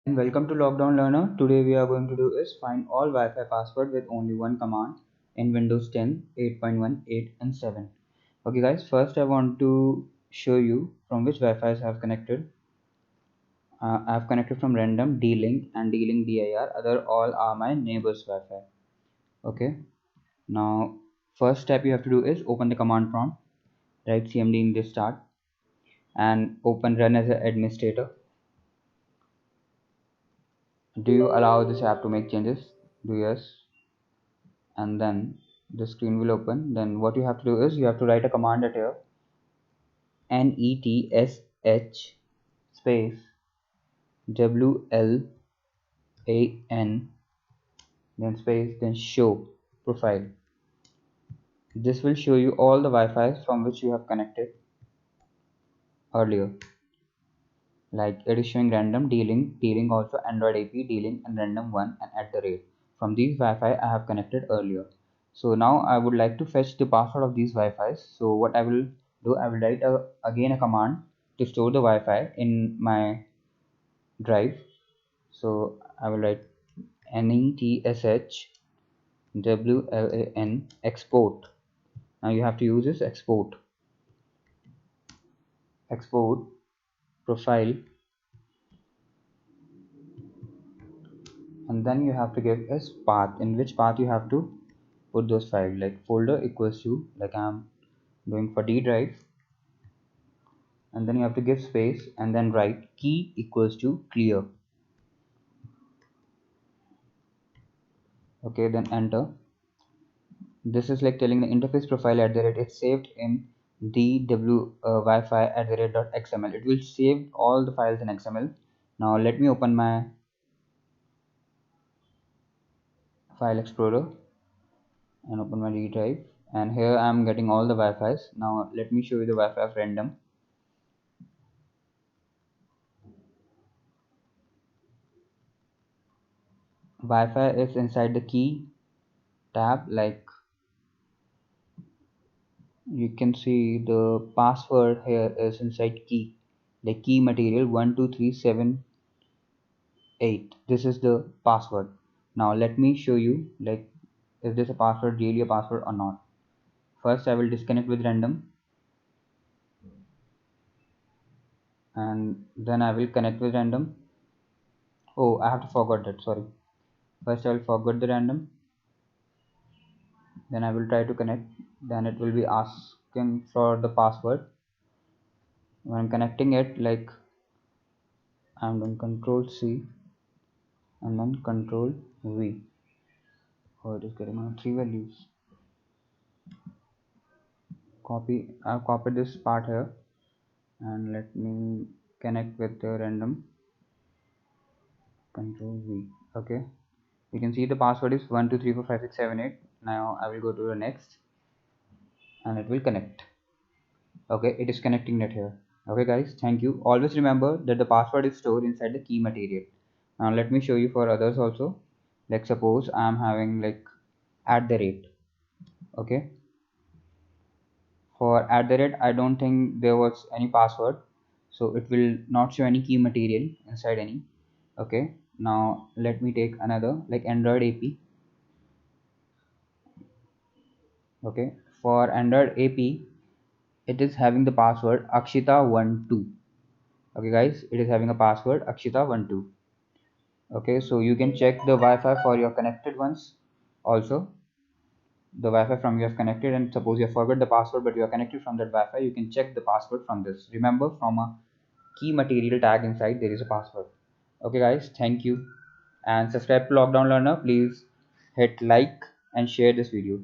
And welcome to Lockdown Learner. Today we are going to do is find all Wi-Fi password with only one command in Windows 10, 8.1, 8 and 7. Okay guys, first I want to show you from which Wi-Fi I have connected. I have connected from random, D-Link and D-Link DIR. Other all are my neighbor's Wi-Fi. Okay. Now first step you have to do is open the command prompt, write cmd in this start and open run as an administrator. Do you allow this app to make changes? Do yes. And then the screen will open. Then what you have to do is you have to write a command at here, netsh space wlan, then space, then show profile. This will show you all the Wi-Fi from which you have connected earlier. Like it is showing random, D-Link, D-Link also, Android AP, D-Link and random one and at the rate. From these Wi-Fi I have connected earlier. So now I would like to fetch the password of these Wi-Fi. So what I will do, I will write again a command to store the Wi-Fi in my drive. So I will write netsh wlan export. Now you have to use this export profile, and then you have to give us path, in which path you have to put those files, like folder equals to, like I'm doing for D drive, and then you have to give space and then write key equals to clear. Okay, then enter. This is like telling the interface profile at the rate it's saved in dw wi-fi at the rate dot xml. It will save all the files in xml. Now let me open my file explorer and open my D drive, and here I'm getting all the Wi-Fi's. Now let me show you the Wi-Fi of random. Wi-Fi is inside the key tab, like you can see the password here is inside key, like key material 123788. This is the password. Now let me show you, like, is this a password really a password or not. First I will disconnect with random, and then I will connect with random. Oh, I have to forget that, sorry. First I will forget the random, then I will try to connect, then it will be asking for the password. When I'm connecting it, like I'm doing control C and then control V. Oh, it is getting on three values. Copy, I've copied this part here, and let me connect with the random, control V. Okay, you can see the password is 12345678. Now I will go to the next and it will connect. Okay, it is connecting it here. Okay guys, thank you. Always remember that the password is stored inside the key material. Now let me show you for others also. Like suppose I am having like at the rate. Okay, for at the rate I don't think there was any password, so it will not show any key material inside any. Okay, now let me take another like Android AP. Okay, for Android AP it is having the password Akshita12. Okay guys, it is having a password Akshita12. Okay, so you can check the Wi-Fi for your connected ones also. The Wi-Fi from you have connected, and suppose you have forgot the password but you are connected from that Wi-Fi, you can check the password from this. Remember, from a key material tag inside there is a password. Okay guys, thank you, and subscribe to Lockdown Learner. Please hit like and share this video.